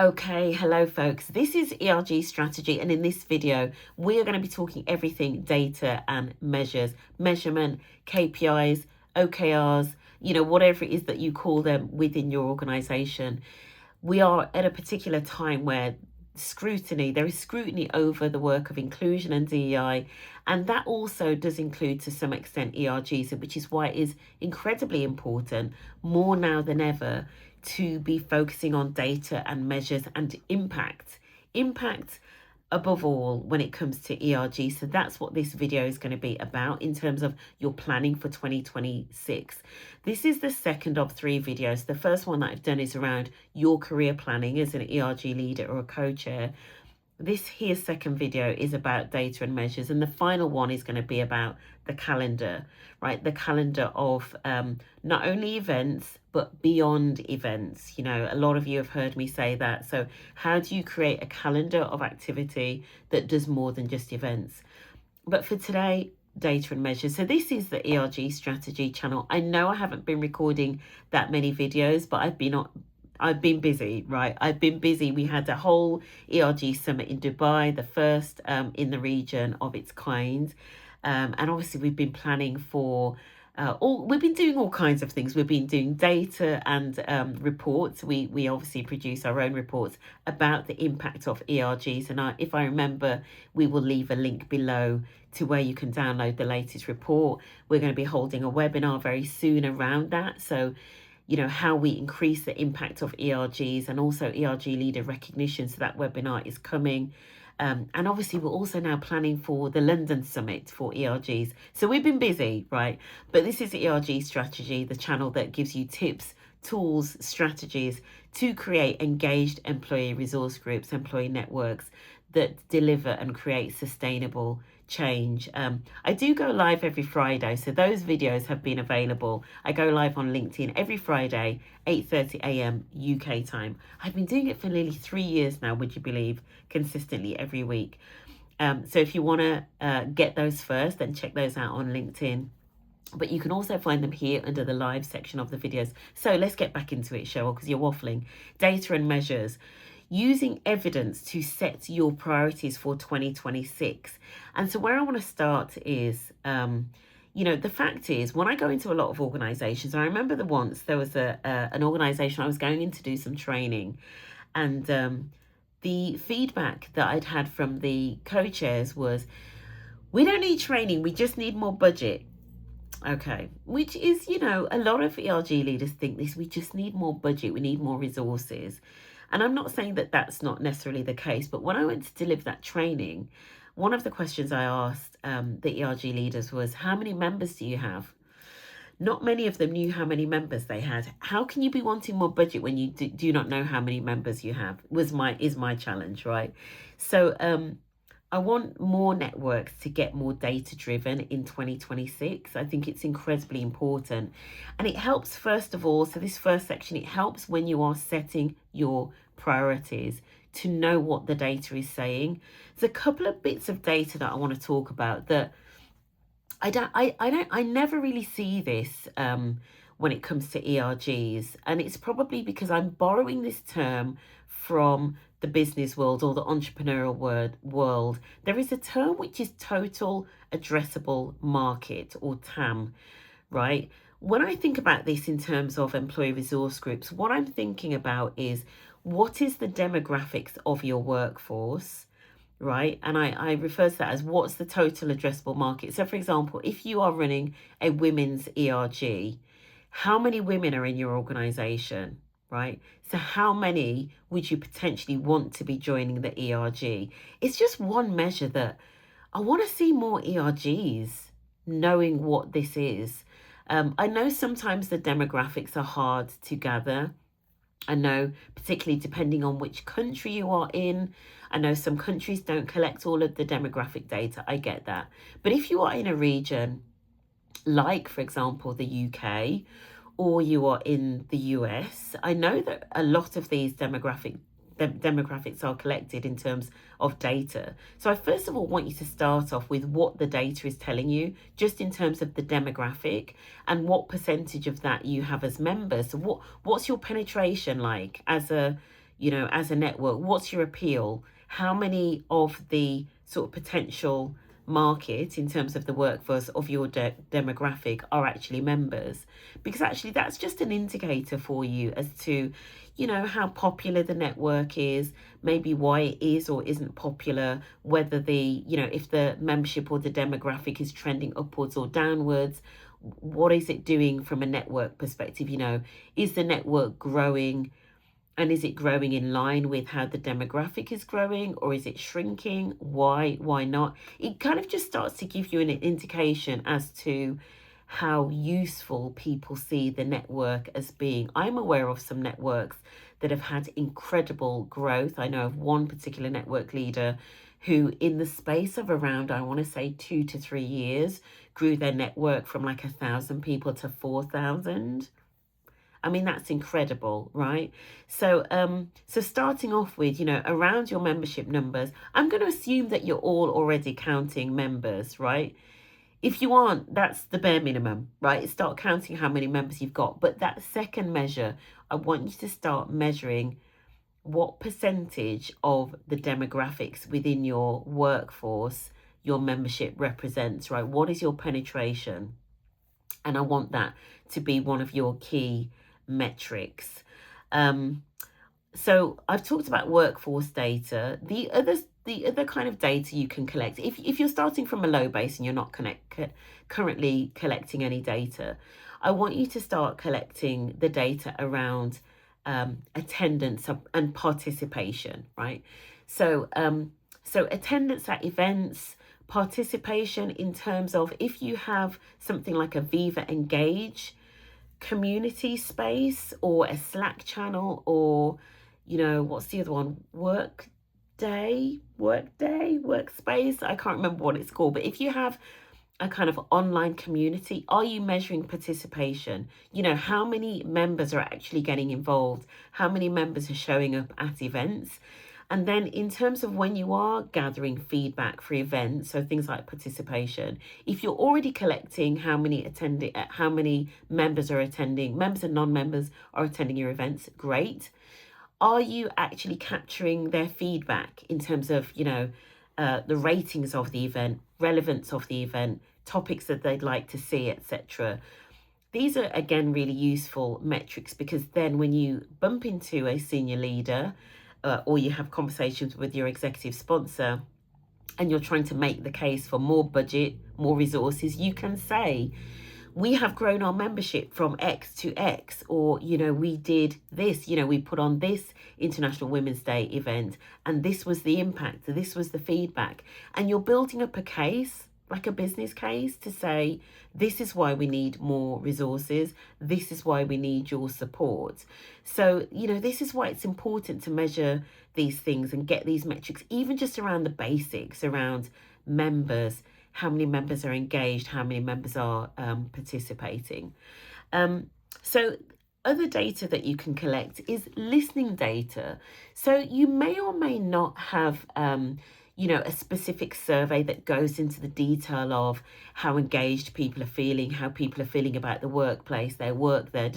Okay, hello folks. This is ERG Strategy, and in this video, we are going to be talking everything data and measures, measurement, KPIs, OKRs, whatever it is that you call them within your organization. We are at a particular time where there is scrutiny over the work of inclusion and DEI, and that also does include to some extent ERGs, which is why it is incredibly important, more now than ever, to be focusing on data and measures and impact above all when it comes to ERG. So that's what this video is going to be about in terms of your planning for 2026. This is the second of 3 videos. The first one that I've done is around your career planning as an ERG leader or a co-chair. This here second video is about data and measures, and the final one is going to be about the calendar, right? The calendar of not only events but beyond events. A lot of you have heard me say that. So how do you create a calendar of activity that does more than just events? But for today, data and measures. So this is the ERG Strategy channel. I know I haven't been recording that many videos, but I've been busy, right? I've been busy. We had a whole ERG summit in Dubai, the first in the region of its kind. And obviously we've been planning for we've been doing all kinds of things. We've been doing data and reports. We obviously produce our own reports about the impact of ERGs. And if I remember, we will leave a link below to where you can download the latest report. We're going to be holding a webinar very soon around that. So how we increase the impact of ERGs and also ERG leader recognition. So that webinar is coming. And obviously, we're also now planning for the London Summit for ERGs. So we've been busy, right? But this is ERG Strategy, the channel that gives you tips, tools, strategies to create engaged employee resource groups, employee networks that deliver and create sustainable change. I do go live every Friday, so those videos have been available. I go live on LinkedIn every Friday, 8:30 a.m. UK time. I've been doing it for nearly 3 years now, would you believe, consistently every week. So if you want to get those first, then check those out on LinkedIn. But you can also find them here under the live section of the videos. So let's get back into it, Cheryl, because you're waffling. Data and measures. Using evidence to set your priorities for 2026. And so where I want to start is, the fact is, when I go into a lot of organizations, I remember there was an organization I was going in to do some training, and the feedback that I'd had from the co-chairs was, we don't need training, we just need more budget. Okay, which is, a lot of ERG leaders think this, we just need more budget, we need more resources. And I'm not saying that that's not necessarily the case, but when I went to deliver that training, one of the questions I asked the ERG leaders was, how many members do you have? Not many of them knew how many members they had. How can you be wanting more budget when you do not know how many members you have? Is my challenge, right? So I want more networks to get more data driven in 2026. I think it's incredibly important. And it helps, first of all, so this first section, it helps when you are setting your priorities to know what the data is saying. There's a couple of bits of data that I want to talk about that I never really see this when it comes to ERGs. And it's probably because I'm borrowing this term from the business world or the entrepreneurial world. There is a term which is total addressable market, or TAM, right? When I think about this in terms of employee resource groups, what I'm thinking about is, what is the demographics of your workforce, right? And I refer to that as, what's the total addressable market? So for example, if you are running a women's ERG, how many women are in your organization? Right? So how many would you potentially want to be joining the ERG? It's just one measure that I want to see more ERGs knowing what this is. I know sometimes the demographics are hard to gather. I know, particularly depending on which country you are in. I know some countries don't collect all of the demographic data. I get that. But if you are in a region like, for example, the UK, or you are in the US, I know that a lot of these demographics are collected in terms of data. So I first of all want you to start off with what the data is telling you, just in terms of the demographic and what percentage of that you have as members. So what's your penetration like as a as a network, what's your appeal? How many of the sort of potential market in terms of the workforce of your demographic are actually members? Because actually that's just an indicator for you as to how popular the network is, maybe why it is or isn't popular, whether if the membership or the demographic is trending upwards or downwards. What is it doing from a network perspective? Is the network growing, and is it growing in line with how the demographic is growing, or is it shrinking? Why not? It kind of just starts to give you an indication as to how useful people see the network as being. I'm aware of some networks that have had incredible growth. I know of one particular network leader who, in the space of around, I want to say 2 to 3 years, grew their network from like 1,000 people to 4,000. I mean, that's incredible, right? So starting off with, around your membership numbers, I'm going to assume that you're all already counting members, right? If you aren't, that's the bare minimum, right? Start counting how many members you've got. But that second measure, I want you to start measuring what percentage of the demographics within your workforce your membership represents, right? What is your penetration? And I want that to be one of your key metrics. So I've talked about workforce data. The other kind of data you can collect, if you're starting from a low base and you're not currently collecting any data, I want you to start collecting the data around attendance and participation, right? So attendance at events, participation in terms of if you have something like a Viva Engage community space or a Slack channel, or what's the other one, workspace, I can't remember what it's called, but if you have a kind of online community, are you measuring participation? How many members are actually getting involved? How many members are showing up at events? And then in terms of when you are gathering feedback for events, so things like participation, if you're already collecting how many members are attending, members and non-members are attending your events, great. Are you actually capturing their feedback in terms of, the ratings of the event, relevance of the event, topics that they'd like to see, etc.? These are, again, really useful metrics, because then when you bump into a senior leader, or you have conversations with your executive sponsor and you're trying to make the case for more budget, more resources, you can say, we have grown our membership from X to X, or, we did this, we put on this International Women's Day event, and this was the impact, this was the feedback. And you're building up a case, like a business case, to say, this is why we need more resources. This is why we need your support. So, this is why it's important to measure these things and get these metrics, even just around the basics, around members, how many members are engaged, how many members are participating. So other data that you can collect is listening data. So you may or may not have a specific survey that goes into the detail of how engaged people are feeling, how people are feeling about the workplace, their work there.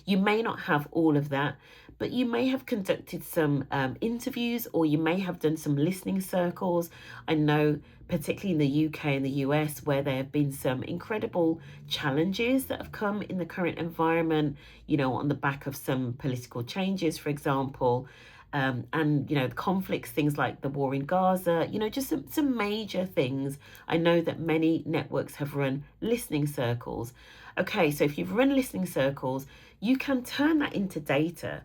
You may not have all of that, but you may have conducted some interviews, or you may have done some listening circles. I know, particularly in the UK and the US, where there have been some incredible challenges that have come in the current environment, on the back of some political changes, for example. And conflicts, things like the war in Gaza, just some major things. I know that many networks have run listening circles. Okay, so if you've run listening circles, you can turn that into data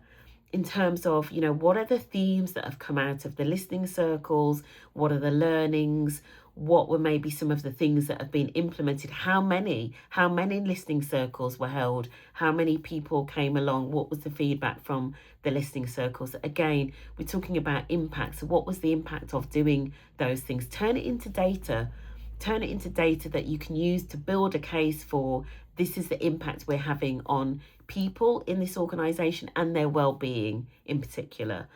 in terms of, what are the themes that have come out of the listening circles? What are the learnings? What were maybe some of the things that have been implemented? How many listening circles were held? How many people came along? What was the feedback from the listening circles? Again, we're talking about impact. So what was the impact of doing those things? Turn it into data. Turn it into data that you can use to build a case for, this is the impact we're having on people in this organization and their well-being in particular.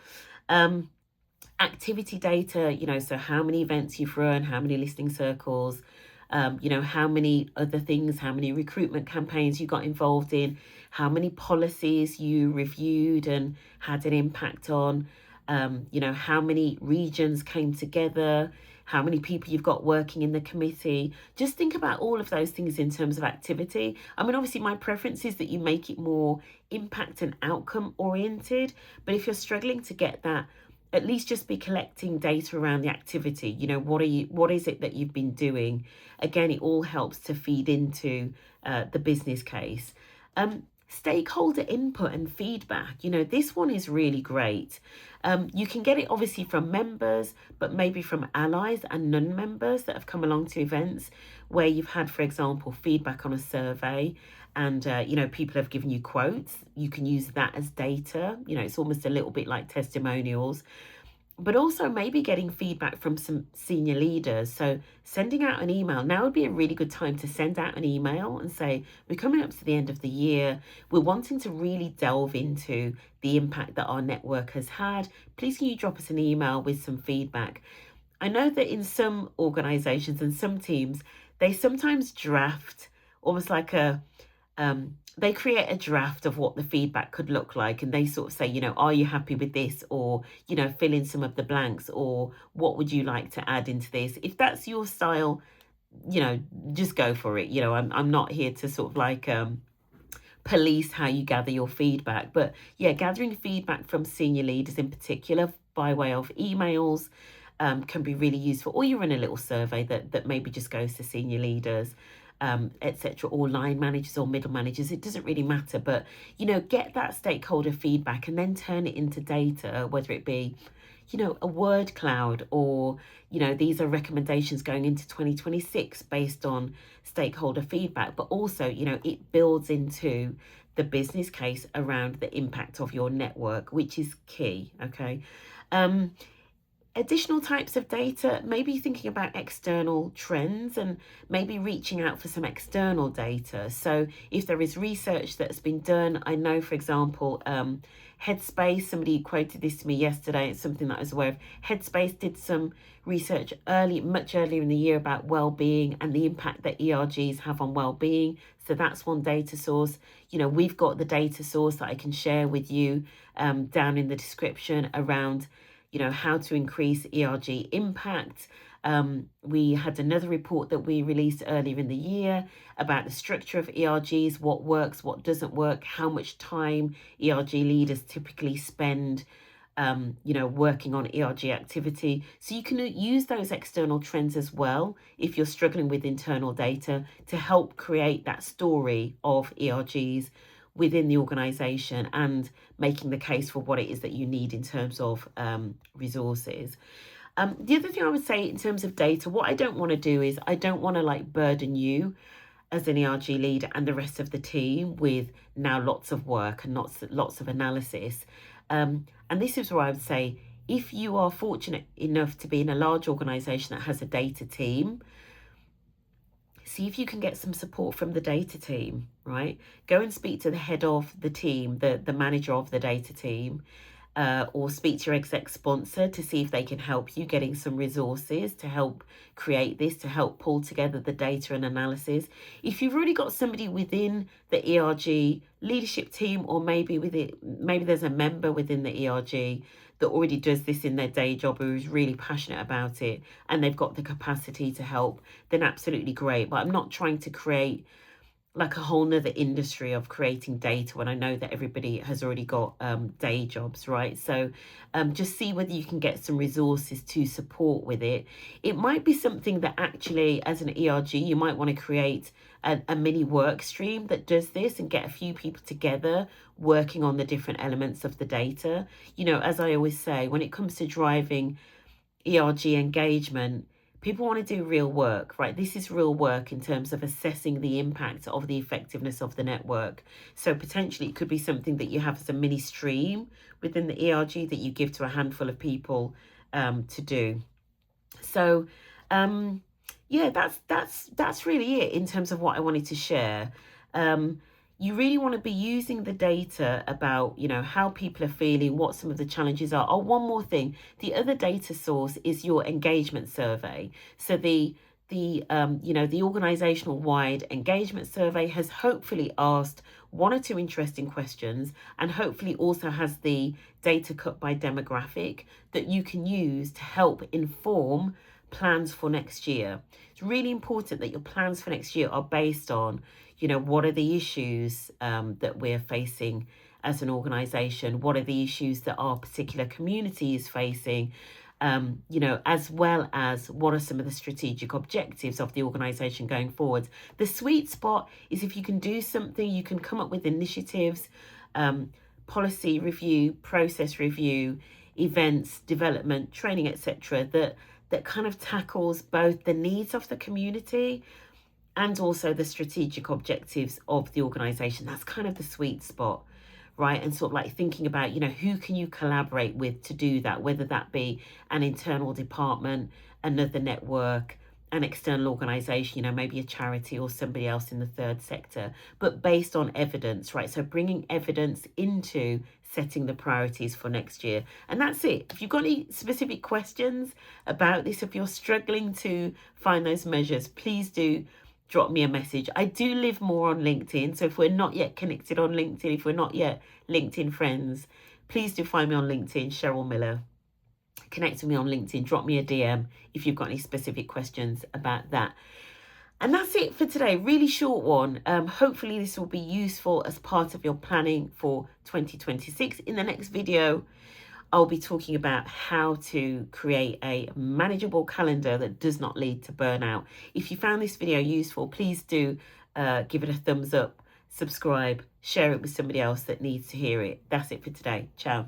Activity data, so how many events you've run, how many listening circles, how many other things, how many recruitment campaigns you got involved in, how many policies you reviewed and had an impact on, how many regions came together, how many people you've got working in the committee. Just think about all of those things in terms of activity. I mean, obviously, my preference is that you make it more impact and outcome oriented. But if you're struggling to get that, at least just be collecting data around the activity. What is it that you've been doing? Again, it all helps to feed into the business case. Stakeholder input and feedback. This one is really great. You can get it obviously from members, but maybe from allies and non-members that have come along to events where you've had, for example, feedback on a survey and, people have given you quotes. You can use that as data. It's almost a little bit like testimonials. But also maybe getting feedback from some senior leaders. So sending out an email. Now would be a really good time to send out an email and say, we're coming up to the end of the year. We're wanting to really delve into the impact that our network has had. Please can you drop us an email with some feedback? I know that in some organizations and some teams, they sometimes draft almost like they create a draft of what the feedback could look like, and they sort of say, are you happy with this, or fill in some of the blanks, or what would you like to add into this? If that's your style, just go for it. I'm not here to sort of like police how you gather your feedback, but yeah, gathering feedback from senior leaders in particular by way of emails can be really useful. Or you run a little survey that maybe just goes to senior leaders, etc., or line managers or middle managers. It doesn't really matter, but get that stakeholder feedback and then turn it into data, whether it be a word cloud, or these are recommendations going into 2026 based on stakeholder feedback. But also it builds into the business case around the impact of your network, which is key. Okay. Additional types of data, maybe thinking about external trends and maybe reaching out for some external data. So if there is research that's been done, I know, for example, Headspace, somebody quoted this to me yesterday, it's something that I was aware of. Headspace did some research much earlier in the year about well-being and the impact that ERGs have on well-being. So that's one data source. We've got the data source that I can share with you down in the description around how to increase ERG impact. We had another report that we released earlier in the year about the structure of ERGs, what works, what doesn't work, how much time ERG leaders typically spend working on ERG activity. So you can use those external trends as well if you're struggling with internal data to help create that story of ERGs within the organization and making the case for what it is that you need in terms of resources. The other thing I would say in terms of data, what I don't want to do is I don't want to burden you as an ERG leader and the rest of the team with now lots of work and lots of analysis. And this is where I would say, if you are fortunate enough to be in a large organization that has a data team, see if you can get some support from the data team, right? Go and speak to the head of the team, the manager of the data team, or speak to your exec sponsor to see if they can help you getting some resources to help create this, to help pull together the data and analysis. If you've already got somebody within the ERG leadership team, or maybe there's a member within the ERG that already does this in their day job, who is really passionate about it and they've got the capacity to help, then absolutely great. But I'm not trying to create like a whole nother industry of creating data when I know that everybody has already got day jobs, right? So just see whether you can get some resources to support with it. It might be something that actually, as an ERG, you might want to create a mini work stream that does this and get a few people together working on the different elements of the data. As I always say, when it comes to driving ERG engagement, people want to do real work, right? This is real work in terms of assessing the impact of the effectiveness of the network. So potentially it could be something that you have as a mini stream within the ERG that you give to a handful of people to do. So yeah, that's really it in terms of what I wanted to share. You really want to be using the data about, how people are feeling, what some of the challenges are. Oh, one more thing. The other data source is your engagement survey. So the the the organizational wide engagement survey has hopefully asked one or two interesting questions, and hopefully also has the data cut by demographic that you can use to help inform plans for next year. It's really important that your plans for next year are based on, what are the issues that we're facing as an organization, what are the issues that our particular community is facing, as well as what are some of the strategic objectives of the organization going forward. The sweet spot is if you can do something, you can come up with initiatives, policy review, process review, events, development, training, etc., that kind of tackles both the needs of the community and also the strategic objectives of the organization. That's kind of the sweet spot, right? And sort of like thinking about, who can you collaborate with to do that, whether that be an internal department, another network, an external organization, maybe a charity or somebody else in the third sector, but based on evidence, right? So bringing evidence into setting the priorities for next year. And that's it. If you've got any specific questions about this, if you're struggling to find those measures, please do drop me a message. I do live more on LinkedIn, so if we're not yet connected on LinkedIn, if we're not yet LinkedIn friends, please do find me on LinkedIn, Sheryl Miller. Connect with me on LinkedIn, drop me a DM if you've got any specific questions about that. And that's it for today. Really short one. Hopefully this will be useful as part of your planning for 2026. In the next video, I'll be talking about how to create a manageable calendar that does not lead to burnout. If you found this video useful, please do give it a thumbs up, subscribe, share it with somebody else that needs to hear it. That's it for today. Ciao.